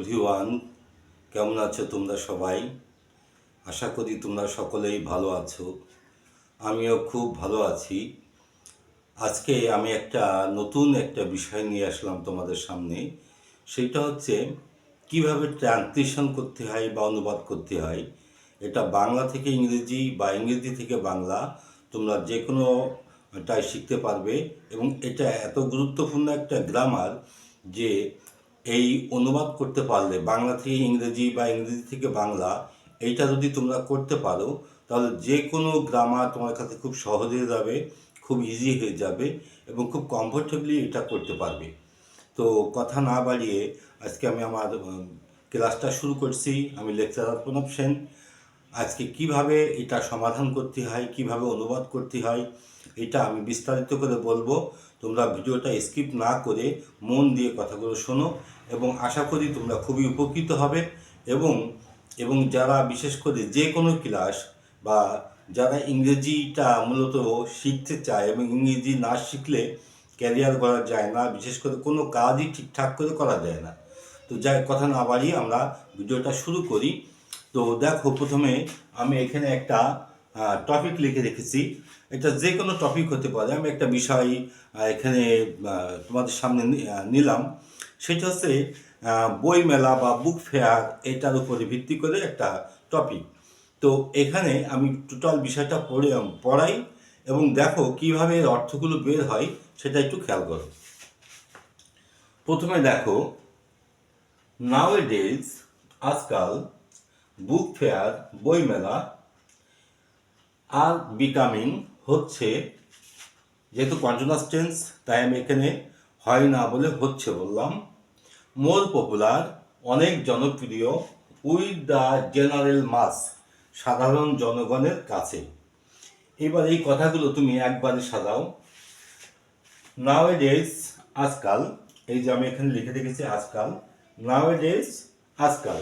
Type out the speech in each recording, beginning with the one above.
Everyone, কেমন আছো তোমরা সবাই? আশা করি তোমরা সকলেই ভালো আছো। আমিও খুব ভালো আছি। আজকে আমি নতুন একটা বিষয় নিয়ে আসলাম তোমাদের সামনে। সেটা হচ্ছে কিভাবে ট্রান্সলেশন করতে হয় বা অনুবাদ করতে হয়। এটা বাংলা থেকে ইংরেজি বা ইংরেজি থেকে বাংলা, তোমরা যে কোনোটাই শিখতে পারবে। এবং এটা এত গুরুত্বপূর্ণ একটা গ্রামার যে এই অনুবাদ করতে পারলে বাংলা থেকে ইংরেজি বা ইংরেজি থেকে বাংলা, এইটা যদি তোমরা করতে পারো তাহলে যে কোনো গ্রামার তোমার কাছে খুব সহজ হয়ে যাবে, খুব ইজি হয়ে যাবে এবং খুব কমফোর্টেবলি এটা করতে পারবে। তো কথা না বাড়িয়ে আজকে আমি আমার ক্লাসটা শুরু করছি। আমি লেকচারার প্রণব সেন। আজকে কিভাবে এটা সমাধান করতে হয়, কিভাবে অনুবাদ করতে হয়, এটা আমি বিস্তারিত করে বলবো। তোমরা ভিডিওটা স্কিপ না করে মন দিয়ে কথাগুলো শোনো এবং আশা করি তোমরা খুবই উপকৃত হবে। এবং এবং যারা বিশেষ করে যে কোনো ক্লাস বা যারা ইংরেজিটা মূলত শিখতে চায় এবং ইংরেজি না শিখলে ক্যারিয়ার করা যায় না, বিশেষ করে কোনো কাজই ঠিকঠাক করে করা যায় না। তো যাই কথা না বাড়িয়ে আমরা ভিডিওটা শুরু করি। তো দেখো, প্রথমে আমি এখানে একটা টপিক লিখে রেখেছি। এটা যে কোনো টপিক হতে পারে। আমি একটা বিষয় এখানে তোমাদের সামনে নিলাম। সেটা হচ্ছে বই মেলা বা বুক ফেয়ার, এটার উপরে ভিত্তি করে একটা টপিক। তো এখানে আমি টোটাল বিষয়টা পড়াই এবং দেখো কিভাবে এর অর্থগুলো বের হয় সেটা একটু খেয়াল করো। প্রথমে দেখো, নাওএডেজ, আজকাল, বুক ফেয়ার, বইমেলা আর বিকামিং হচ্ছে, যেহেতু কন্টিনিউয়াস টেন্স তাই আমি এখানে হয় না বলে হচ্ছে বললাম, মোর পপুলার, অনেক জনপ্রিয়, উইথ দ্য জেনারেল মাস, সাধারণ জনগণের কাছে। এবার এই কথাগুলো তুমি একবারে সাজাও। নাওএডেজ, আজকাল, এই যে আমি এখানে লিখে রেখেছি আজকাল, নাওএডেজ, আজকাল,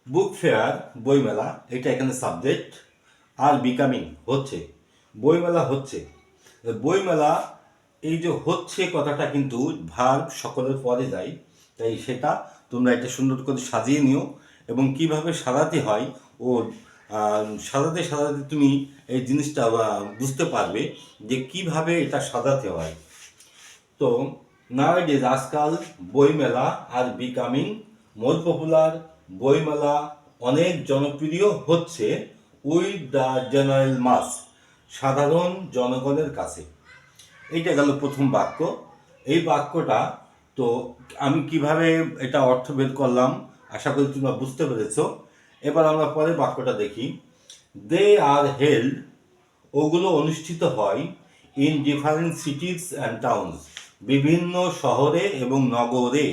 বুক ফেয়ার, বইমেলা, এটা এখানে সাবজেক্ট, আর বিকামিং হচ্ছে, বইমেলা হচ্ছে। বইমেলা, এই যে হচ্ছে কথাটা কিন্তু ভার্ব সকলের পরে যায়, তাই সেটা তোমরা এটা সুন্দর করে সাজিয়ে নিও এবং কিভাবে সাজাতে হয় ও সাজাতে সাজাতে তুমি এই জিনিসটা বুঝতে পারবে যে কিভাবে এটা সাজাতে হয়। তো নাওএডেজ, আজকাল, বইমেলা আর বিকামিং মোর পপুলার, বইমেলা অনেক জনপ্রিয় হচ্ছে, উইথ দ্য জেনারেল মাস, সাধারণ জনগণের কাছে। এইটা গেল প্রথম বাক্য। এই বাক্যটা, তো আমি কিভাবে এটা অর্থ বের করলাম আশা করি তোমরা বুঝতে পেরেছ। এবার আমরা পরের বাক্যটা দেখি। দে আর হেল্ড, ওগুলো অনুষ্ঠিত হয়, in different cities and towns, বিভিন্ন শহরে এবং নগরে।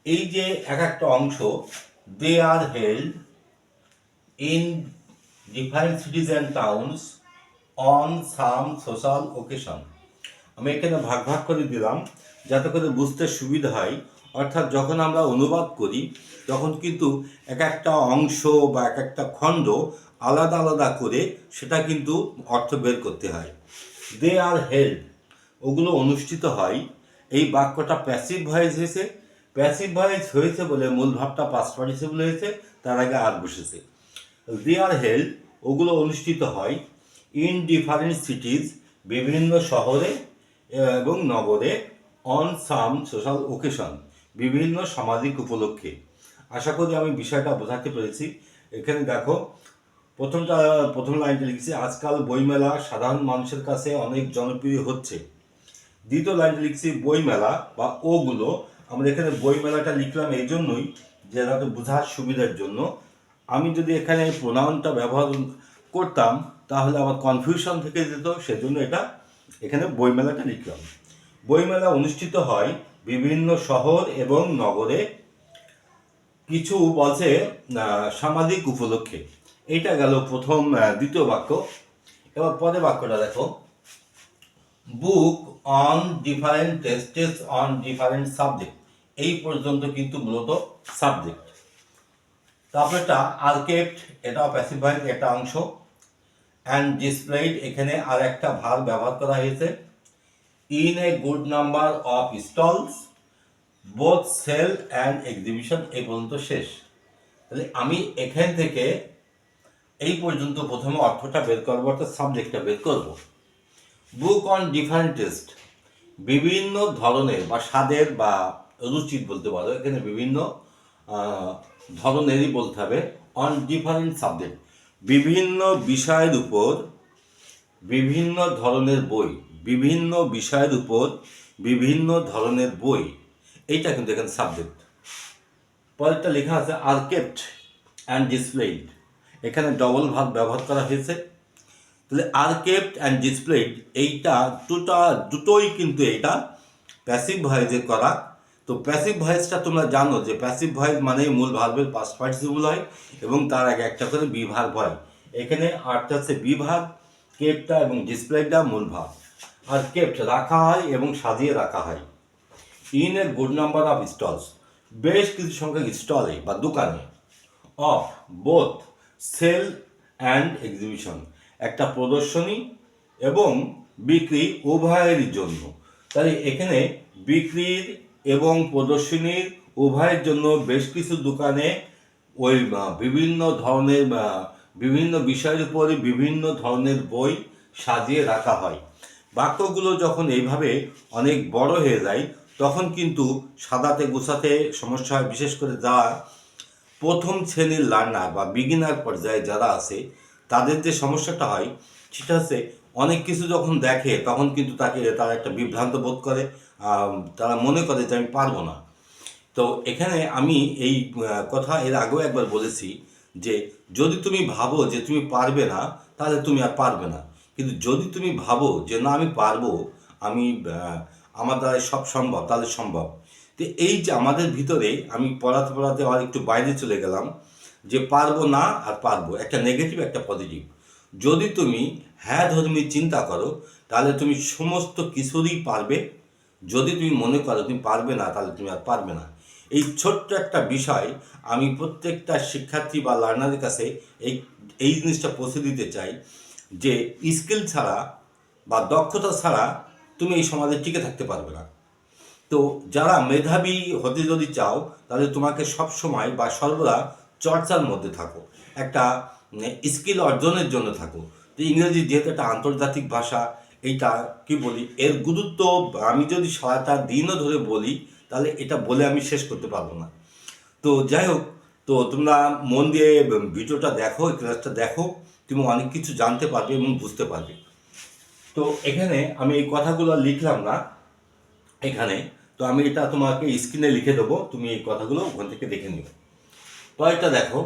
এই যে এক একটা অংশ, they are held in different cities and towns on some social occasion, আমি এখানে ভাগ ভাগ করে দিলাম যাতে করে বুঝতে সুবিধা হয়। অর্থাৎ যখন আমরা অনুবাদ করি তখন কিন্তু এক একটা অংশ বা এক একটা খণ্ড আলাদা আলাদা করে সেটা কিন্তু অর্থ বের করতে হয়। দে আর হেল্ড, ওগুলো অনুষ্ঠিত হয়। এই বাক্যটা প্যাসিভ ভয়েস হয়েছে। প্যাসিভ ভয়েস হয়েছে বলে মূল ভাবটা পাস্ট পার্টিসিপল হয়েছে, তার আগে আর বসেছে। দে আর হেল্ড, ওগুলো অনুষ্ঠিত হয়, ইন ডিফারেন্ট সিটিজ, বিভিন্ন শহরে এবং নগরে, অন সাম সোশ্যাল ওকেশন, বিভিন্ন সামাজিক উপলক্ষে। আশা করি আমি বিষয়টা বোঝাতে পেরেছি। এখানে দেখো, প্রথম লাইনটা লিখেছি, আজকাল বইমেলা সাধারণ মানুষের কাছে অনেক জনপ্রিয় হচ্ছে। দ্বিতীয় লাইনটা লিখছি বইমেলা বা ওগুলো। আমরা এখানে বইমেলাটা লিখলাম এই জন্যই যে যাতে বোঝার সুবিধার জন্য। আমি যদি এখানে প্রোনাউনটা ব্যবহার করতাম তাহলে আমার কনফিউশন থেকে যেত, সেজন্য এটা এখানে বইমেলাটা লিখলাম। বইমেলা অনুষ্ঠিত হয় বিভিন্ন শহর এবং নগরে, কিছু বলছে সামাজিক উপলক্ষে। এইটা গেল দ্বিতীয় বাক্য। এবার পরের বাক্যটা দেখো, book on different টেস্টেস on different subject, এই পর্যন্ত কিন্তু মূলত সাবজেক্ট। তারপরে এটা আর্কেট, এটাও প্যাসিভ ভয়েস একটা অংশ। অ্যান্ড ডিসপ্লেড, এখানে আর একটা ভার্ব ব্যবহার করা হয়েছে। In a good number of stalls, both sale and exhibition এই পর্যন্ত শেষ। তাহলে আমি এখান থেকে এই পর্যন্ত প্রথমে অর্থটা বের করবো, অর্থাৎ সাবজেক্টটা বের করবো। বুক অন ডিফারেন্ট টেস্ট, বিভিন্ন ধরনের বা স্বাদের বা রুচির বলতে পারো, এখানে বিভিন্ন ধরনেরই বলতে হবে। অন ডিফারেন্ট সাবজেক্ট, বিভিন্ন বিষয়ের উপর বিভিন্ন ধরনের বই, বিভিন্ন বিষয়ের উপর বিভিন্ন ধরনের বই, এইটা কিন্তু এখানে সাবজেক্ট। পরেরটা লেখা আছে আর কেপ্ট অ্যান্ড ডিসপ্লেড, এখানে ডবল ভার্ব ব্যবহার করা হয়েছে। তাহলে আর কেপ্ট অ্যান্ড ডিসপ্লেড এইটা দুটোই কিন্তু এটা প্যাসিভ ভয়েসে করা। তো প্যাসিভ ভয়েসটা তোমরা জানো যে প্যাসিভ ভয়েস মানে মূল ভার্বের পাস্ট পার্টিসিপল হয় এবং তার আগে একটা করে বি ভার্ব হয়। এখানে আরটা হচ্ছে বি ভার্ব, কেপ্টটা এবং ডিসপ্লেটা মূল ভার্ব। আর কেপ্ট রাখা হয় এবং সাজিয়ে রাখা হয়। In a good number of stalls, বেশ কিছু সংখ্যক স্টলে বা দোকানে। Of both sale and exhibition, একটা প্রদর্শনী এবং বিক্রি উভয়ের জন্য। তাই এখানে বিক্রির এবং প্রদর্শনীর উভয়ের জন্য বেশ কিছু দোকানে ওই বিভিন্ন ধরনের বিভিন্ন বিষয়ের উপরে বিভিন্ন ধরনের বই সাজিয়ে রাখা হয়। বাক্যগুলো যখন এইভাবে অনেক বড় হয়ে যায় তখন কিন্তু সাদাতে গোছাতে সমস্যা হয়, বিশেষ করে যারা প্রথম শ্রেণীর লার্নার বা বিগিনার পর্যায়ে যারা আছে তাদের যে সমস্যাটা হয় সেটা হচ্ছে অনেক কিছু যখন দেখে তখন কিন্তু তারা একটা বিভ্রান্ত বোধ করে, তারা মনে করে যে আমি পারবো না। তো এখানে আমি এই কথা এর আগেও একবার বলেছি যে যদি তুমি ভাবো যে তুমি পারবে না তাহলে তুমি আর পারবে না, কিন্তু যদি তুমি ভাবো যে না আমি পারবো, আমি আমার দ্বারা সব সম্ভব, তাহলে সম্ভব। তো এই যে আমাদের ভিতরে আমি পড়াতে পড়াতে আর একটু বাইরে চলে গেলাম যে পারবো না আর পারবো, একটা নেগেটিভ একটা পজিটিভ। যদি তুমি হ্যাঁ ধর্মী চিন্তা করো তাহলে তুমি সমস্ত কিছুরই পারবে। যদি তুমি মনে করো তুমি পারবে না তাহলে তুমি আর পারবে না। এই ছোট্ট একটা বিষয় আমি প্রত্যেকটা শিক্ষার্থী বা লার্নারের কাছে এই এই জিনিসটা পৌঁছে দিতে চাই যে স্কিল ছাড়া বা দক্ষতা ছাড়া তুমি এই সমাজে টিকে থাকতে পারবে না। তো যারা মেধাবী হতে যদি চাও তাহলে তোমাকে সব সময় বা সর্বদা চর্চার মধ্যে থাকো, একটা স্কিল অর্জনের জন্য থাকো। তো ইংরেজি যেহেতু একটা আন্তর্জাতিক ভাষা, এইটা কি বলি এর গুরুত্ব আমি যদি সারাটা দিনও ধরে বলি তাহলে এটা বলে আমি শেষ করতে পারবো না। তো যাই হোক, তো তোমরা মন দিয়ে ভিডিওটা দেখো, ক্লাসটা দেখো, তুমি অনেক কিছু জানতে পারবে এবং বুঝতে পারবে। তো এখানে আমি এই কথাগুলো লিখলাম না এখানে, তো আমি এটা তোমাকে স্ক্রিনে লিখে দেবো, তুমি এই কথাগুলো ওখান থেকে দেখে নিও। পরেরটা দেখো,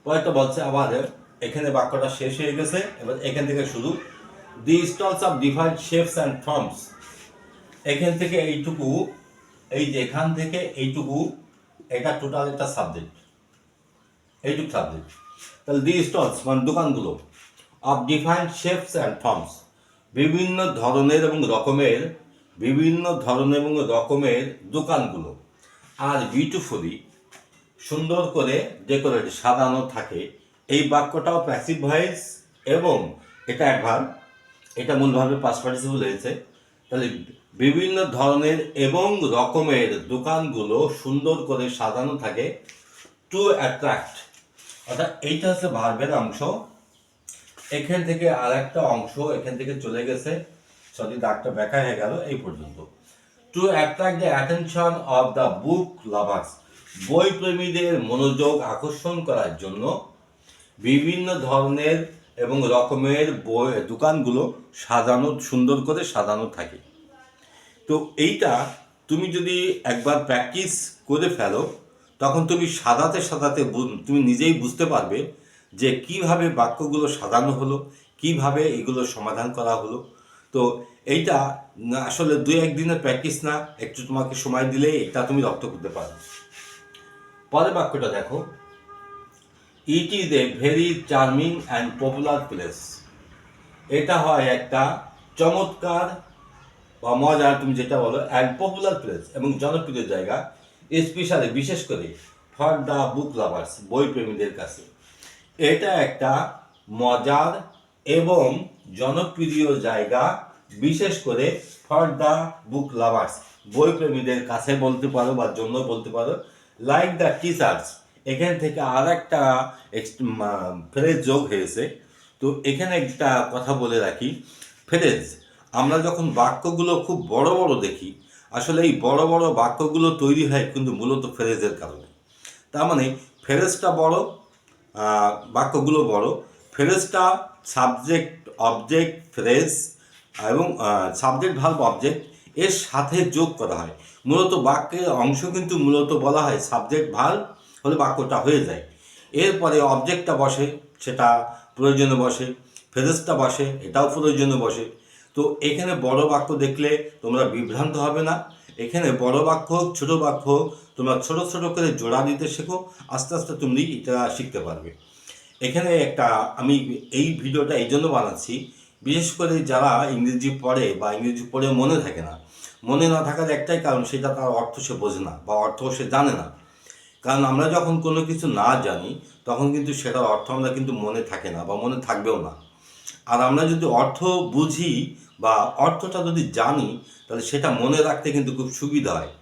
পরেরটা বলছে আবার এখানে বাক্যটা শেষ হয়ে গেছে, এবার এখান থেকে শুরু। The stalls of different shapes and forms, এখান থেকে এইটুকু, এই যে এখান থেকে এইটুকু, এটা টোটাল একটা সাবজেক্ট, এইটুকু সাবজেক্ট। তাহলে দি স্টলস মানে দোকানগুলো, of different shapes and forms, বিভিন্ন ধরনের এবং রকমের, বিভিন্ন ধরনের এবং রকমের দোকানগুলো। আর বিউটিফুলি, সুন্দর করে ডেকোরেট সাজানো থাকে। এই বাক্যটাও প্যাসিভ ভয়েস এবং এটা অ্যাডভার্ব, এটা মূলভাবে পাস্ট পার্টিসিপল হয়েছে। তাহলে বিভিন্ন ধরনের এবং রকমের দোকানগুলো সুন্দর করে সাজানো থাকে টু অ্যাট্রাক্ট, অর্থাৎ এইটা হচ্ছে ভার্বের অংশ। এখান থেকে আর একটা অংশ এখান থেকে চলে গেছে, সরি দাগটা ব্যাখ্যা হয়ে গেল এই পর্যন্ত। Two attract the attention of the book lovers, বই প্রেমীদের মনোযোগ আকর্ষণ করার জন্য বিভিন্ন ধরনের এবং রকমের বই দোকানগুলো সাজানো, সুন্দর করে সাজানো থাকে। তো এইটা তুমি যদি একবার প্র্যাকটিস করে ফেলো তখন তুমি সাজাতে সাজাতে তুমি নিজেই বুঝতে পারবে যে কিভাবে বাক্যগুলো সাজানো হলো, কিভাবে এগুলো সমাধান করা হলো। তো এইটা আসলে 2-1 দিনের প্র্যাকটিস না, একটু তোমাকে সময় দিলে এটা তুমি রপ্ত করতে পারো। পরের বাক্যটা দেখো, it is a very charming and popular place, এটা হয় একটা চমৎকার বা মজার, তুমি যেটা বলো, অ্যান্ড পপুলার প্লেস এবং জনপ্রিয় জায়গা, স্পেশালি বিশেষ করে ফর দ্য বুক লাভার্স, বই প্রেমীদের কাছে। এটা একটা মজার এবং জনপ্রিয় জায়গা, বিশেষ করে ফর দ্য বুক লাভার্স, বই প্রেমীদের কাছে বলতে পারো বা জন্য বলতে পারো। লাইক দ্য টিচার্স, এখান থেকে আর একটা ফ্রেজ যোগ হয়েছে। তো এখানে একটা কথা বলে রাখি, ফ্রেজ আমরা যখন বাক্যগুলো খুব বড় বড় দেখি, আসলে এই বড় বড় বাক্যগুলো তৈরি হয় কিন্তু মূলত ফ্রেজের কারণে। তার মানে ফ্রেজটা বড়, বাক্যগুলো বড়। ফ্রেজটা সাবজেক্ট অবজেক্ট ফ্রেজ এবং সাবজেক্ট ভার্ব অবজেক্ট এর সাথে যোগ করা হয়। মূলত বাক্যের অংশ কিন্তু মূলত বলা হয় সাবজেক্ট ভার্ব হলে বাক্যটা হয়ে যায়। এরপরে অবজেক্টটা বসে, সেটা প্রয়োজনে বসে। ফ্রেজটা বসে, এটাও প্রয়োজনে বসে। তো এখানে বড় বাক্য দেখলে তোমরা বিভ্রান্ত হবে না। এখানে বড় বাক্য হোক ছোট বাক্য হোক, তোমরা ছোট ছোট করে জোড়া দিতে শেখো, আস্তে আস্তে তুমি এটা শিখতে পারবে। এখানে একটা আমি এই ভিডিওটা এই জন্য বানাচ্ছি, বিশেষ করে যারা ইংরেজি পড়ে বা ইংরেজি পড়ে মনে থাকে না। মনে না থাকার একটাই কারণ, সেটা তার অর্থ সে বোঝে না বা অর্থ সে জানে না। কারণ আমরা যখন কোনো কিছু না জানি তখন কিন্তু সেটার অর্থ আমরা কিন্তু মনে থাকে না বা মনে থাকবেও না। আর আমরা যদি অর্থ বুঝি বা অর্থটা যদি জানি, তাহলে সেটা মনে রাখতে কিন্তু খুব সুবিধা হয়।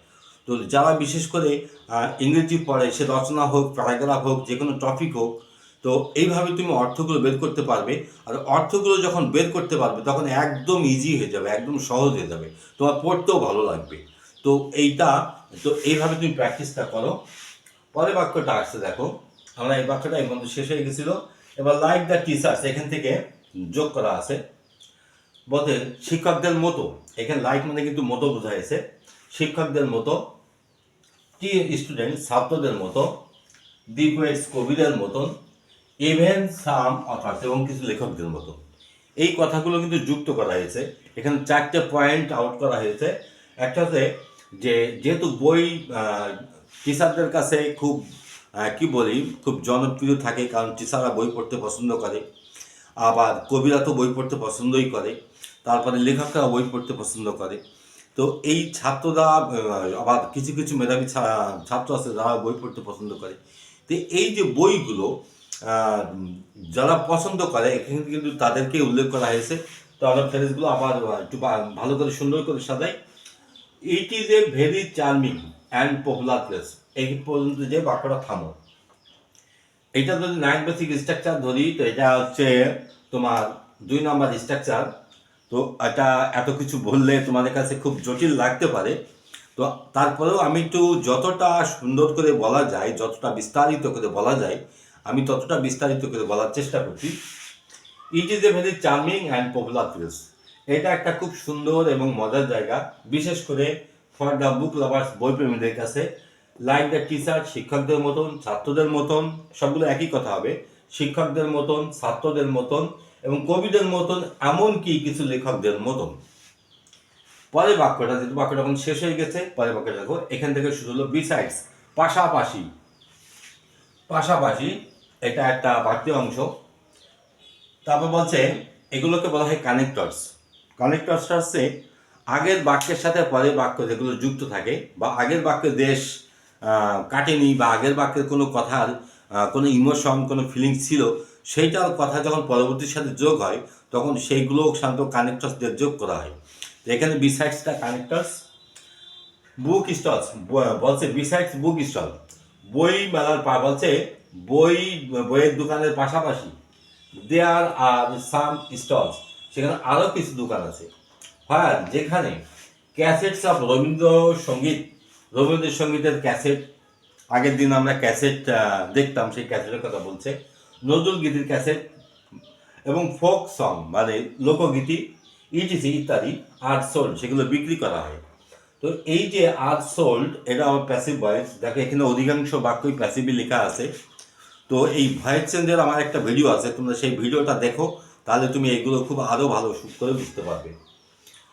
তো যারা বিশেষ করে ইংরেজি পড়ে, সে রচনা হোক, প্যারাগ্রাফ হোক, যে কোনো টপিক হোক, তো এইভাবে তুমি অর্থগুলো বের করতে পারবে। আর অর্থগুলো যখন বের করতে পারবে তখন একদম ইজি হয়ে যাবে, একদম সহজ হয়ে যাবে, তোমার পড়তেও ভালো লাগবে। তো এইটা, তো এইভাবে তুমি প্র্যাকটিসটা করো। পরের বাক্যটা আসছে, দেখো আমরা এই বাক্যটা এই পর্যন্ত শেষ হয়ে গেছিল। এবার লাইক দ্য টিচার্স এখান থেকে যোগ করা আছে, বলতে শিক্ষকদের মতো। এখানে লাইক মানে কিন্তু মতো বোঝা হয়েছে। শিক্ষকদের মতো, টি স্টুডেন্ট ছাত্রদের মতো, দি পোয়েটস কবিদের মতন, ইভেন সাম অথার্স এবং কিছু লেখকদের মতো। এই কথাগুলো কিন্তু যুক্ত করা হয়েছে। এখানে 4টে পয়েন্ট আউট করা হয়েছে। একটা হচ্ছে যে যেহেতু বই টিচারদের কাছে খুব কি বলি, খুব জনপ্রিয় থাকে, কারণ টিচাররা বই পড়তে পছন্দ করে। আবার কবিরা তো বই পড়তে পছন্দই করে, তারপরে লেখকরা বই পড়তে পছন্দ করে। তো এই ছাত্ররা আবার কিছু কিছু মেধাবী ছাত্র আছে যারা বই পড়তে পছন্দ করে। তো এই যে বইগুলো যারা পছন্দ করে, এখানে কিন্তু তাদেরকে উল্লেখ করা হয়েছে। তো আমরা ফ্রেজগুলো আবার একটু ভালো করে সুন্দর করে সাজাই। It is a very charming and popular place, এই পর্যন্ত যে বাক্যটা থামো। এটা যদি 9 বেসিক স্ট্রাকচার ধরি, তো এটা হচ্ছে তোমার 2 নম্বর স্ট্রাকচার। তো এটা এত কিছু বললে তোমাদের কাছে খুব জটিল লাগতে পারে। তো তারপরেও আমি একটু যতটা সুন্দর করে বলা যায়, যতটা বিস্তারিত করে বলা যায়, আমি ততটা বিস্তারিত করে বলার চেষ্টা করছি। It is a very charming and popular place, এটা একটা খুব সুন্দর এবং মজার জায়গা, বিশেষ করে ফর দ্য বুক লাভার্স, বইপ্রেমীদের কাছে। লাইক দ্য টিচার, শিক্ষকদের মতন, ছাত্রদের মতন, সবগুলো একই কথা হবে। শিক্ষকদের মতন, ছাত্রদের মতন এবং কবিদের মতন, এমনকি কিছু লেখকদের মতন। পরের বাক্যটা, যেহেতু বাক্যটা এখন শেষ হয়ে গেছে, পরের বাক্যটা দেখো, এখান থেকে শুরু হলো বিসাইডস, পাশাপাশি। পাশাপাশি এটা একটা বাড়তি অংশ। তারপর বলছে এগুলোকে বলা হয় কানেক্টরস। কানেক্টরসটা হচ্ছে আগের বাক্যের সাথে পরের বাক্য যেগুলো যুক্ত থাকে, বা আগের বাক্যে দেশ কাটেনি, বা আগের বাক্যের কোনো কথার কোনো ইমোশন, কোনো ফিলিংস ছিল, সেইটার কথা যখন পরবর্তীর সাথে যোগ হয়, তখন সেইগুলো সাধারণত কানেক্টরস দিয়ে যোগ করা হয়। তো এখানে besides the connectors, book stalls বলছে, বিসাইডস বুক স্টল, বই মেলার বলছে বইয়ের দোকানের পাশাপাশি দেয়ার আর সাম স্টলস, সেখানে আরও কিছু দোকান আছে। হয় যেখানে ক্যাসেটস অফ রবীন্দ্রসঙ্গীতের ক্যাসেট, আগের দিন আমরা ক্যাসেট দেখতাম, সেই ক্যাসেটের কথা বলছে। নজরুল গীতির ক্যাসেট এবং ফোক সং মানে লোকগীতি ইটিসি ইত্যাদি আর সোল্ড, সেগুলো বিক্রি করা হয়। তো এই যে আর সোল্ড, এটা আমার প্যাসিভ ভয়েস। দেখো এখানে অধিকাংশ বাক্যই প্যাসিভই লেখা আছে। তো এই ভয়েস চেঞ্জের আমার একটা ভিডিও আছে, তোমরা সেই ভিডিওটা দেখো, তাহলে তুমি এগুলো খুব আরও ভালো করে বুঝতে পারবে।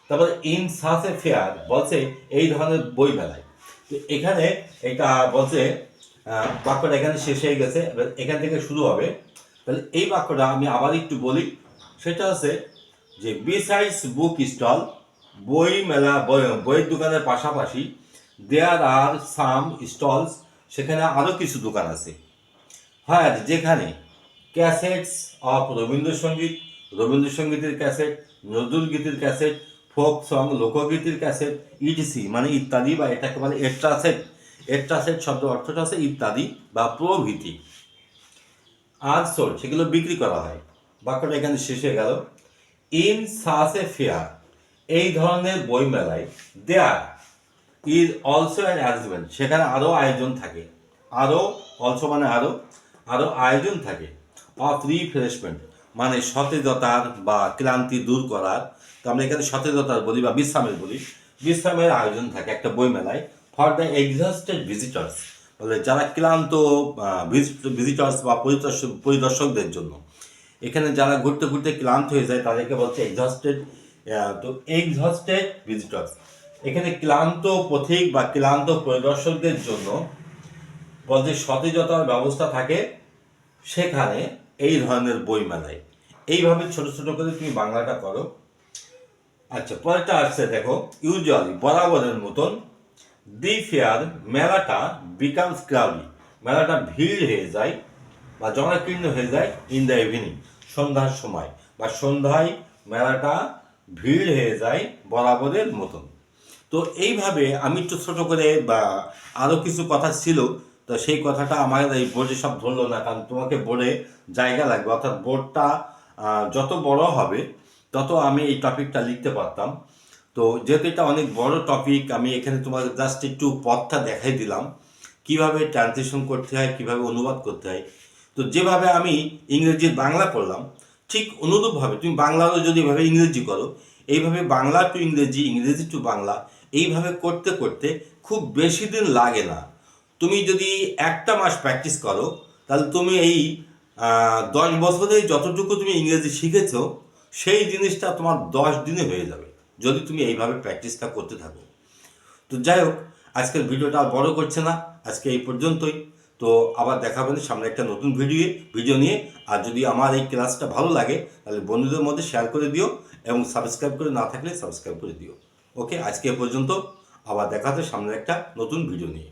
তারপরে ইন সাচ এ ফেয়ার বলছে, এই ধরনের বই মেলায়। তো এখানে এটা বলছে, বাক্যটা এখানে শেষ হয়ে গেছে, এবার এখান থেকে শুরু হবে। তাহলে এই বাক্যটা আমি আবার একটু বলি, সেটা হচ্ছে যে বিসাইডস বুক স্টল, বই মেলা, বইয়ের দোকানের পাশাপাশি দেয়ার আর সাম স্টলস, সেখানে আরও কিছু দোকান আছে। হ্যাঁ, যেখানে ক্যাসেটস অফ রবীন্দ্রসঙ্গীতের ক্যাসেট, নজরুল গীতির ক্যাসেট, ফোক সং, লোকগীতির ক্যাসেট, ইটিসি মানে ইত্যাদি, বা এটাকে বলে এট্রাসেট। এট্রাসেট শব্দ অর্থটা হচ্ছে ইত্যাদি বা প্রভৃতি। আর সোল্ড, সেগুলো বিক্রি করা হয়। বাক্যটা এখানে শেষ হয়ে গেল। ইন সাচ এ ফেয়ার, এই ধরনের বই মেলায়, there is also an arrangement, সেখানে আরও আয়োজন থাকে। আরও, অলসো মানে আরও আয়োজন থাকে। অফ রিফ্রেশমেন্ট মানে সতেজতার বা ক্লান্তি দূর করার। তো আমরা এখানে সতেজতার বলি বা বিশ্রামের বলি। বিশ্রামের আয়োজন থাকে একটা বই মেলায়। ফর দ্য এক্সস্টেড ভিজিটার্স, বলে যারা ক্লান্ত ভিজিটার্স বা পরিদর্শকদের জন্য। এখানে যারা ঘুরতে ঘুরতে ক্লান্ত হয়ে যায় তাদেরকে বলছে এক্সস্টেড। তো এক্সস্টেড ভিজিটার্স, এখানে ক্লান্ত পথিক বা ক্লান্ত পরিদর্শকদের জন্য বলতে সতেজতার ব্যবস্থা থাকে সেখানে এই ধরনের বই মেলায়। এইভাবে ছোট ছোট করে তুমি বাংলাটা করো। আচ্ছা, পরেরটা আসছে দেখো। ইউজুয়ালি, বরাবরের মতন, দি ফেয়ার মেলাটা বিকামস ক্রাউডি, মেলাটা ভিড় হয়ে যায় বা জনাকীর্ণ হয়ে যায় ইন দ্য ইভিনিং, সন্ধ্যার সময় বা সন্ধ্যায় মেলাটা ভিড় হয়ে যায় বরাবরের মতন। তো এইভাবে আমি একটু ছোটো করে বা আরও কিছু কথা ছিল, তো সেই কথাটা আমার এই বোর্ডে সব ধরলো না, কারণ তোমাকে বোর্ডে জায়গা লাগবে, অর্থাৎ বোর্ডটা যত বড় হবে তত আমি এই টপিকটা লিখতে পারতাম। তো যেহেতু এটা অনেক বড় টপিক, আমি এখানে তোমাকে জাস্ট একটু পথটা দেখাই দিলাম কিভাবে ট্রান্সলেশন করতে হয়, কিভাবে অনুবাদ করতে হয়। তো যেভাবে আমি ইংরেজির বাংলা করলাম, ঠিক অনুরূপভাবে তুমি বাংলারও যদি এভাবে ইংরেজি করো, এইভাবে বাংলা টু ইংরেজি, ইংরেজি টু বাংলা, এইভাবে করতে করতে খুব বেশি দিন লাগে না। তুমি যদি একটা মাস প্র্যাকটিস করো, তাহলে তুমি এই 10 বছরে যতটুকু তুমি ইংরেজি শিখেছ সেই জিনিসটা তোমার 10 দিনে হয়ে যাবে, যদি তুমি এইভাবে প্র্যাকটিসটা করতে থাকো। তো যাই হোক, আজকের ভিডিওটা আর বড় করছে না, আজকে এই পর্যন্তই। তো আবার দেখা হবে সামনে একটা নতুন ভিডিও নিয়ে। আর যদি আমার এই ক্লাসটা ভালো লাগে তাহলে বন্ধুদের মধ্যে শেয়ার করে দিও, এবং সাবস্ক্রাইব করে না থাকলে সাবস্ক্রাইব করে দিও। ওকে, আজকে এ পর্যন্ত, আবার দেখা হবে সামনে একটা নতুন ভিডিও নিয়ে।